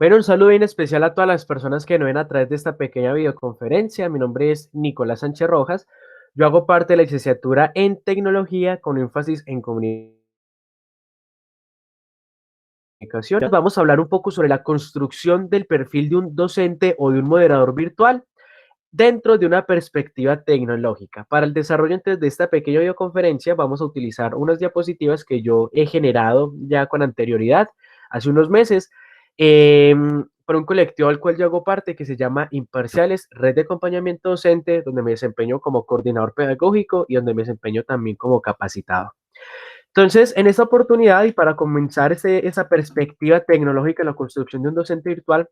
Bueno, un saludo bien especial a todas las personas que nos ven a través de esta pequeña videoconferencia. Mi nombre es Nicolás Sánchez Rojas. Yo hago parte de la licenciatura en tecnología con énfasis en comunicación. Vamos a hablar un poco sobre la construcción del perfil de un docente o de un moderador virtual dentro de una perspectiva tecnológica. Para el desarrollo entonces, de esta pequeña videoconferencia vamos a utilizar unas diapositivas que yo he generado ya con anterioridad, hace unos meses, por un colectivo al cual yo hago parte que se llama Imparciales, Red de Acompañamiento Docente, donde me desempeño como coordinador pedagógico y donde me desempeño también como capacitado. Entonces, en esta oportunidad y para comenzar esa perspectiva tecnológica en la construcción de un docente virtual,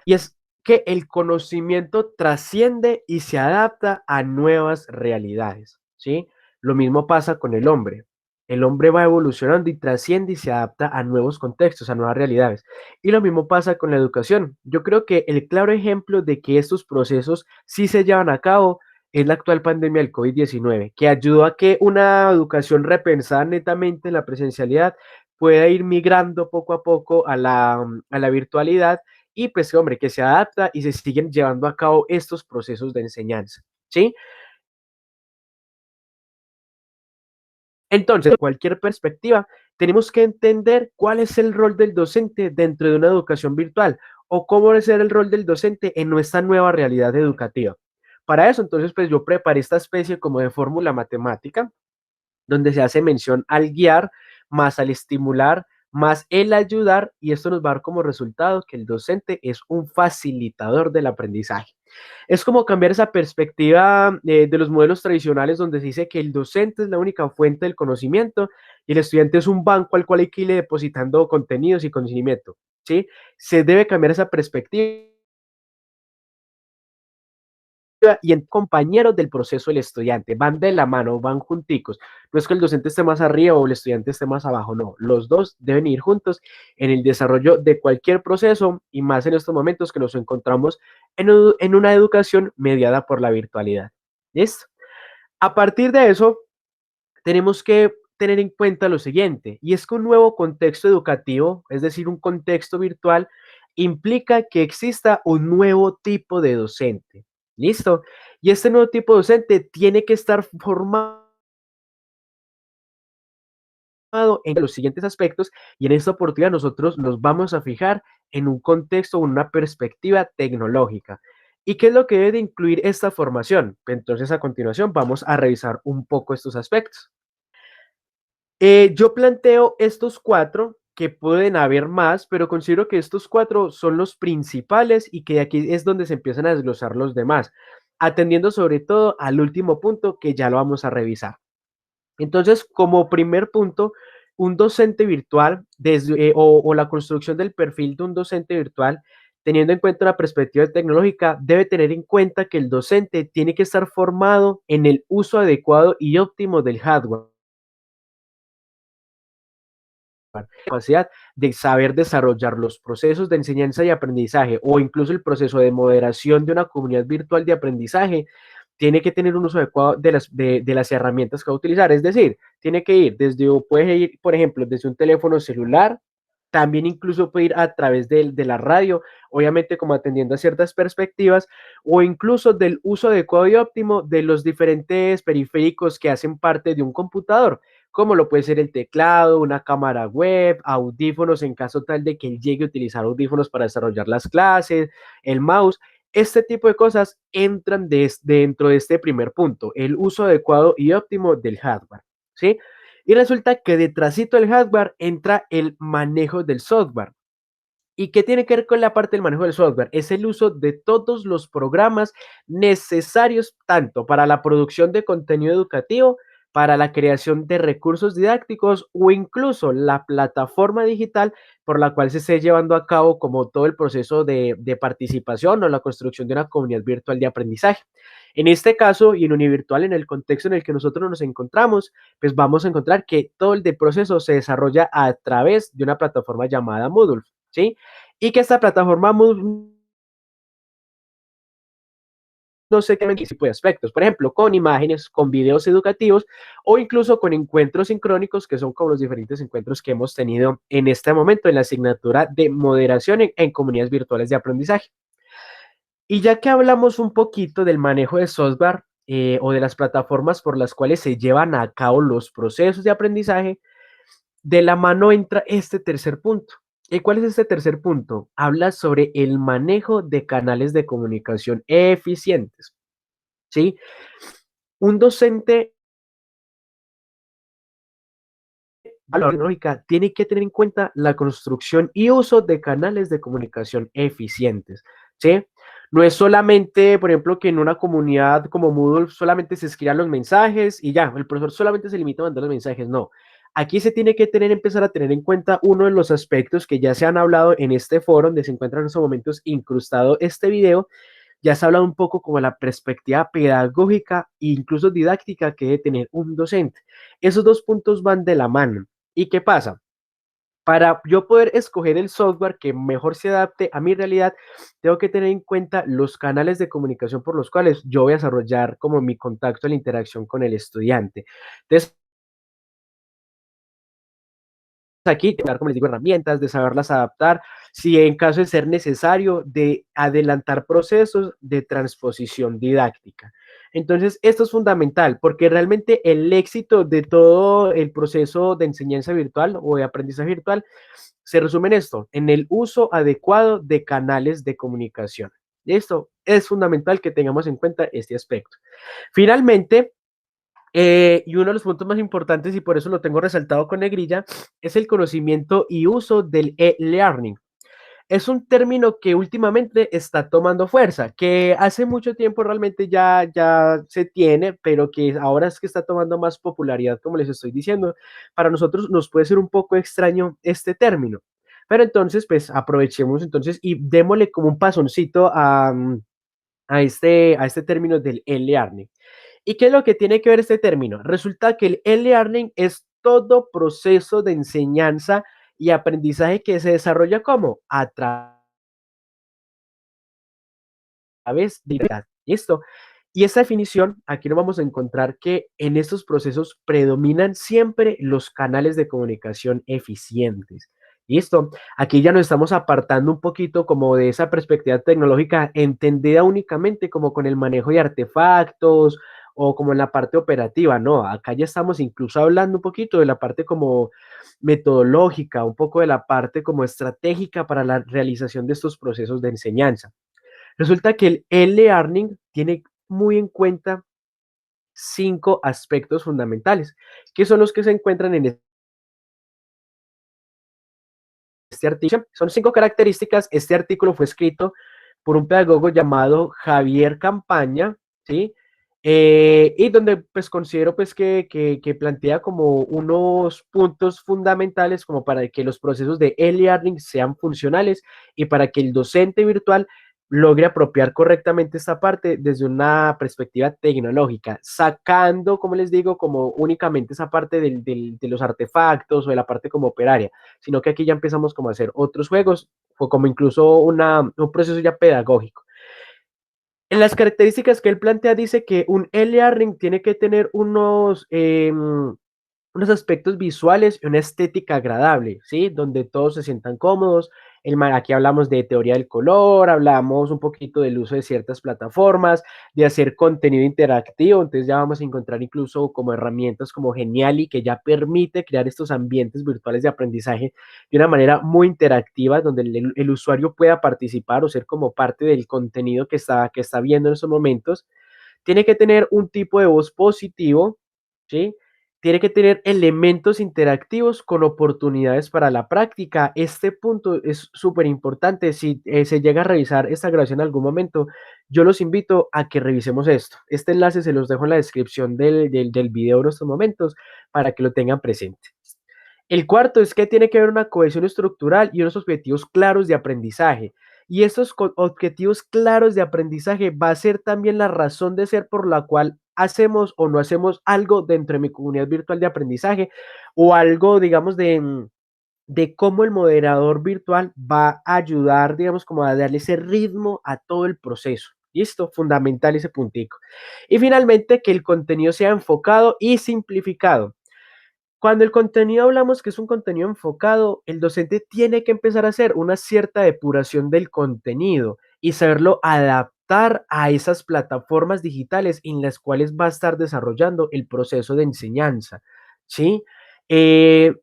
y es que el conocimiento trasciende y se adapta a nuevas realidades, ¿sí? Lo mismo pasa con el hombre. El hombre va evolucionando y trasciende y se adapta a nuevos contextos, a nuevas realidades. Y lo mismo pasa con la educación. Yo creo que el claro ejemplo de que estos procesos sí se llevan a cabo es la actual pandemia del COVID-19, que ayudó a que una educación repensada netamente en la presencialidad pueda ir migrando poco a poco a la virtualidad y pues, hombre, que se adapta y se siguen llevando a cabo estos procesos de enseñanza, ¿sí? Entonces, cualquier perspectiva, tenemos que entender cuál es el rol del docente dentro de una educación virtual o cómo debe ser el rol del docente en nuestra nueva realidad educativa. Para eso, entonces, pues yo preparé esta especie como de fórmula matemática donde se hace mención al guiar, más al estimular, más el ayudar, y esto nos va a dar como resultado que el docente es un facilitador del aprendizaje. Es como cambiar esa perspectiva de los modelos tradicionales donde se dice que el docente es la única fuente del conocimiento y el estudiante es un banco al cual hay que irle depositando contenidos y conocimiento, ¿sí? Se debe cambiar esa perspectiva y en compañeros del proceso del estudiante, van de la mano, van junticos. No es que el docente esté más arriba o el estudiante esté más abajo, no, los dos deben ir juntos en el desarrollo de cualquier proceso y más en estos momentos que nos encontramos en una educación mediada por la virtualidad. ¿Listo? A partir de eso, tenemos que tener en cuenta lo siguiente, y es que un nuevo contexto educativo, es decir, un contexto virtual, implica que exista un nuevo tipo de docente. ¿Listo? Y este nuevo tipo de docente tiene que estar formado en los siguientes aspectos y en esta oportunidad nosotros nos vamos a fijar en un contexto, una perspectiva tecnológica. ¿Y qué es lo que debe de incluir esta formación? Entonces, a continuación vamos a revisar un poco estos aspectos. Yo planteo estos cuatro, que pueden haber más, pero considero que estos cuatro son los principales y que de aquí es donde se empiezan a desglosar los demás, atendiendo sobre todo al último punto que ya lo vamos a revisar. Entonces, como primer punto, un docente virtual o la construcción del perfil de un docente virtual, teniendo en cuenta la perspectiva tecnológica, debe tener en cuenta que el docente tiene que estar formado en el uso adecuado y óptimo del hardware, capacidad de saber desarrollar los procesos de enseñanza y aprendizaje o incluso el proceso de moderación de una comunidad virtual de aprendizaje, tiene que tener un uso adecuado de las herramientas que va a utilizar. Es decir, tiene que ir puede ir, por ejemplo, desde un teléfono celular, también incluso puede ir a través de la radio, obviamente como atendiendo a ciertas perspectivas, o incluso del uso adecuado y óptimo de los diferentes periféricos que hacen parte de un computador, como lo puede ser el teclado, una cámara web, audífonos en caso tal de que él llegue a utilizar audífonos para desarrollar las clases, el mouse. Este tipo de cosas entran dentro de este primer punto, el uso adecuado y óptimo del hardware, ¿sí? Y resulta que detrásito del hardware entra el manejo del software. ¿Y qué tiene que ver con la parte del manejo del software? Es el uso de todos los programas necesarios tanto para la producción de contenido educativo, para la creación de recursos didácticos o incluso la plataforma digital por la cual se esté llevando a cabo como todo el proceso de participación o la construcción de una comunidad virtual de aprendizaje. En este caso y en Univirtual, en el contexto en el que nosotros nos encontramos, pues vamos a encontrar que todo el proceso se desarrolla a través de una plataforma llamada Moodle, ¿sí? Y que esta plataforma no sé qué tipo de aspectos, por ejemplo, con imágenes, con videos educativos o incluso con encuentros sincrónicos, que son como los diferentes encuentros que hemos tenido en este momento en la asignatura de moderación en comunidades virtuales de aprendizaje. Y ya que hablamos un poquito del manejo de software o de las plataformas por las cuales se llevan a cabo los procesos de aprendizaje, de la mano entra este tercer punto. ¿Y cuál es este tercer punto? Habla sobre el manejo de canales de comunicación eficientes. ¿Sí? Un docente tecnológica tiene que tener en cuenta la construcción y uso de canales de comunicación eficientes, ¿sí? No es solamente, por ejemplo, que en una comunidad como Moodle solamente se escriban los mensajes y ya, el profesor solamente se limita a mandar los mensajes, no. Aquí se tiene que empezar a tener en cuenta uno de los aspectos que ya se han hablado en este foro, donde se encuentra en estos momentos incrustado este video, ya se ha hablado un poco como la perspectiva pedagógica e incluso didáctica que debe tener un docente. Esos dos puntos van de la mano. ¿Y qué pasa? Para yo poder escoger el software que mejor se adapte a mi realidad, tengo que tener en cuenta los canales de comunicación por los cuales yo voy a desarrollar como mi contacto, la interacción con el estudiante. Entonces, aquí, como les digo, herramientas, de saberlas adaptar, si en caso de ser necesario, de adelantar procesos de transposición didáctica. Entonces, esto es fundamental porque realmente el éxito de todo el proceso de enseñanza virtual o de aprendizaje virtual se resume en esto, en el uso adecuado de canales de comunicación. Esto es fundamental que tengamos en cuenta este aspecto. Finalmente, y uno de los puntos más importantes, y por eso lo tengo resaltado con negrilla, es el conocimiento y uso del e-learning. Es un término que últimamente está tomando fuerza, que hace mucho tiempo realmente ya se tiene, pero que ahora es que está tomando más popularidad, como les estoy diciendo. Para nosotros nos puede ser un poco extraño este término, pero entonces, pues aprovechemos entonces y démosle como un pasoncito a este término del e-learning. ¿Y qué es lo que tiene que ver este término? Resulta que el e-learning es todo proceso de enseñanza y aprendizaje que se desarrolla como a través de la ¿listo? Y esta definición, aquí nos vamos a encontrar que en estos procesos predominan siempre los canales de comunicación eficientes. ¿Listo? Aquí ya nos estamos apartando un poquito como de esa perspectiva tecnológica entendida únicamente como con el manejo de artefactos o como en la parte operativa, no, acá ya estamos incluso hablando un poquito de la parte como metodológica, un poco de la parte como estratégica para la realización de estos procesos de enseñanza. Resulta que el e-learning tiene muy en cuenta 5 aspectos fundamentales, que son los que se encuentran en este artículo. Son 5 características. Este artículo fue escrito por un pedagogo llamado Javier Campaña, ¿sí? Y donde pues considero pues que plantea como unos puntos fundamentales como para que los procesos de e-learning sean funcionales y para que el docente virtual logre apropiar correctamente esta parte desde una perspectiva tecnológica, sacando, como les digo, como únicamente esa parte de los artefactos o de la parte como operaria, sino que aquí ya empezamos como a hacer otros juegos o como incluso un proceso ya pedagógico. En las características que él plantea dice que un e-learning tiene que tener unos aspectos visuales y una estética agradable, ¿sí? Donde todos se sientan cómodos. Aquí hablamos de teoría del color, hablamos un poquito del uso de ciertas plataformas, de hacer contenido interactivo, entonces ya vamos a encontrar incluso como herramientas como Geniali, que ya permite crear estos ambientes virtuales de aprendizaje de una manera muy interactiva, donde el usuario pueda participar o ser como parte del contenido que está viendo en esos momentos. Tiene que tener un tipo de voz positivo, ¿sí? Tiene que tener elementos interactivos con oportunidades para la práctica. Este punto es súper importante. Si se llega a revisar esta grabación en algún momento, yo los invito a que revisemos esto. Este enlace se los dejo en la descripción del video en estos momentos para que lo tengan presente. El cuarto es que tiene que haber una cohesión estructural y unos objetivos claros de aprendizaje. Y estos objetivos claros de aprendizaje va a ser también la razón de ser por la cual hacemos o no hacemos algo dentro de mi comunidad virtual de aprendizaje o algo, digamos, de cómo el moderador virtual va a ayudar, digamos, como a darle ese ritmo a todo el proceso. Listo, fundamental ese puntico. Y finalmente, que el contenido sea enfocado y simplificado. Cuando el contenido hablamos que es un contenido enfocado, el docente tiene que empezar a hacer una cierta depuración del contenido y saberlo adaptar a esas plataformas digitales en las cuales va a estar desarrollando el proceso de enseñanza, ¿sí? Eh,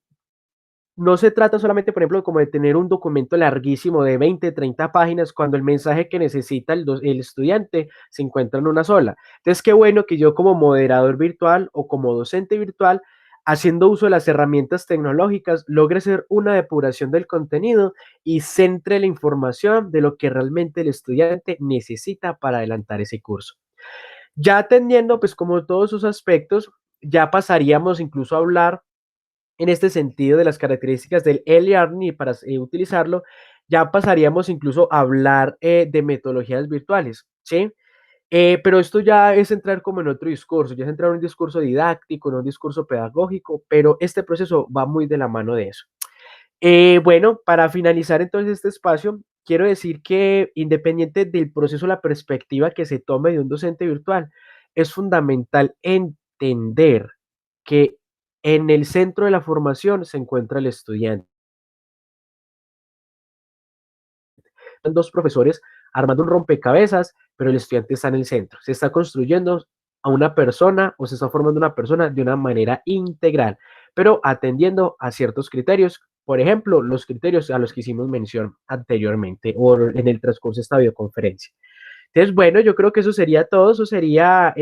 no se trata solamente, por ejemplo, como de tener un documento larguísimo de 20, 30 páginas cuando el mensaje que necesita el estudiante se encuentra en una sola. Entonces, qué bueno que yo como moderador virtual o como docente virtual, haciendo uso de las herramientas tecnológicas, logre hacer una depuración del contenido y centre la información de lo que realmente el estudiante necesita para adelantar ese curso. Ya atendiendo, pues como todos sus aspectos, ya pasaríamos incluso a hablar en este sentido de las características del e-learning y para utilizarlo, ya pasaríamos incluso a hablar de metodologías virtuales, ¿sí? Pero esto ya es entrar como en otro discurso, ya es entrar en un discurso didáctico, en un discurso pedagógico, pero este proceso va muy de la mano de eso. Bueno, para finalizar entonces este espacio, quiero decir que independiente del proceso, la perspectiva que se tome de un docente virtual, es fundamental entender que en el centro de la formación se encuentra el estudiante. Son dos profesores armando un rompecabezas, pero el estudiante está en el centro. Se está construyendo a una persona o se está formando una persona de una manera integral, pero atendiendo a ciertos criterios, por ejemplo, los criterios a los que hicimos mención anteriormente o en el transcurso de esta videoconferencia. Entonces, bueno, yo creo que eso sería todo, eso sería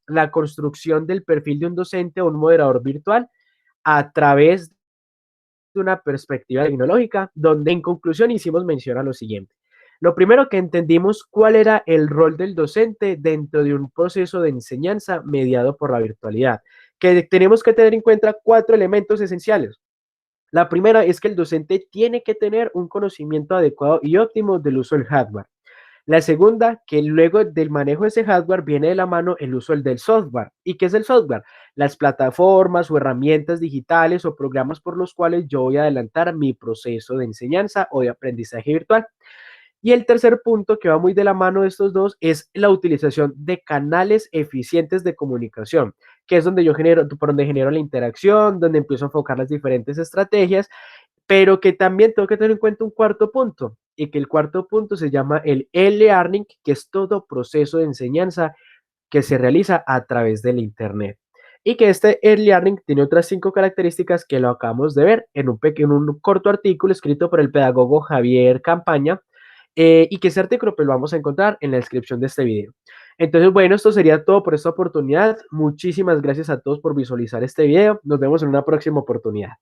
la construcción del perfil de un docente o un moderador virtual a través de una perspectiva tecnológica, donde en conclusión hicimos mención a lo siguiente. Lo primero que entendimos cuál era el rol del docente dentro de un proceso de enseñanza mediado por la virtualidad, que tenemos que tener en cuenta 4 elementos esenciales. La primera es que el docente tiene que tener un conocimiento adecuado y óptimo del uso del hardware. La segunda, que luego del manejo de ese hardware viene de la mano el uso del software. ¿Y qué es el software? Las plataformas o herramientas digitales o programas por los cuales yo voy a adelantar mi proceso de enseñanza o de aprendizaje virtual. Y el tercer punto que va muy de la mano de estos dos es la utilización de canales eficientes de comunicación, que es donde yo genero, por donde genero la interacción, donde empiezo a enfocar las diferentes estrategias, pero que también tengo que tener en cuenta un cuarto punto, y que el cuarto punto se llama el e-learning, que es todo proceso de enseñanza que se realiza a través del Internet. Y que este e-learning tiene otras 5 características que lo acabamos de ver en un corto artículo escrito por el pedagogo Javier Campaña, y que ese artículo pues lo vamos a encontrar en la descripción de este video. Entonces, bueno, esto sería todo por esta oportunidad. Muchísimas gracias a todos por visualizar este video. Nos vemos en una próxima oportunidad.